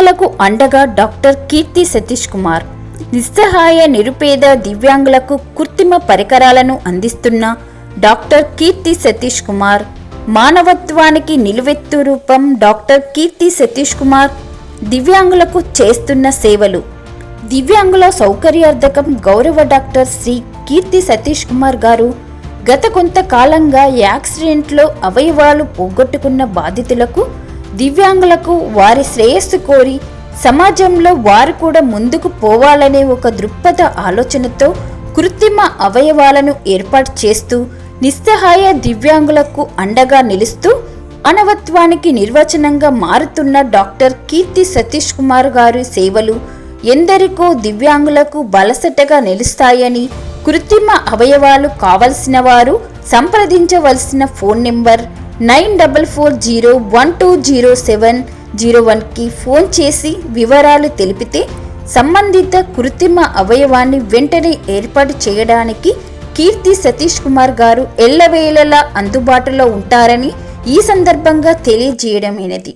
దివ్యాంగులకు అండగా డాక్టర్ కీర్తి సతీష్ కుమార్. నిస్సహాయ నిరుపేద దివ్యాంగులకు కృత్రిమ పరికరాలను అందిస్తున్న డాక్టర్ కీర్తి సతీష్ కుమార్. మానవత్వానికి నిలువెత్తు రూపం డాక్టర్ కీర్తి సతీష్ కుమార్ దివ్యాంగులకు చేస్తున్న సేవలు. దివ్యాంగుల సౌకర్యార్థకం గౌరవ డాక్టర్ శ్రీ కీర్తి సతీష్ కుమార్ గారు గత కొంతకాలంగా యాక్సిడెంట్లో అవయవాలు పోగొట్టుకున్న బాధితులకు, దివ్యాంగులకు వారి శ్రేయస్సు కోరి సమాజంలో వారు కూడా ముందుకు పోవాలనే ఒక దృక్పథ ఆలోచనతో కృత్రిమ అవయవాలను ఏర్పాటు చేస్తూ నిస్సహాయ దివ్యాంగులకు అండగా నిలుస్తూ మానవత్వానికి నిర్వచనంగా మారుతున్న డాక్టర్ కీర్తి సతీష్ కుమార్ గారి సేవలు ఎందరికో దివ్యాంగులకు బలసటగా నిలుస్తాయని, కృత్రిమ అవయవాలు కావలసిన వారు సంప్రదించవలసిన ఫోన్ నెంబర్ 9440120701కి ఫోన్ చేసి వివరాలు తెలిపితే సంబంధిత కృత్రిమ అవయవాన్ని వెంటనే ఏర్పాటు చేయడానికి కీర్తి సతీష్ కుమార్ గారు ఎల్లవేళలా అందుబాటులో ఉంటారని ఈ సందర్భంగా తెలియజేయడమైనది.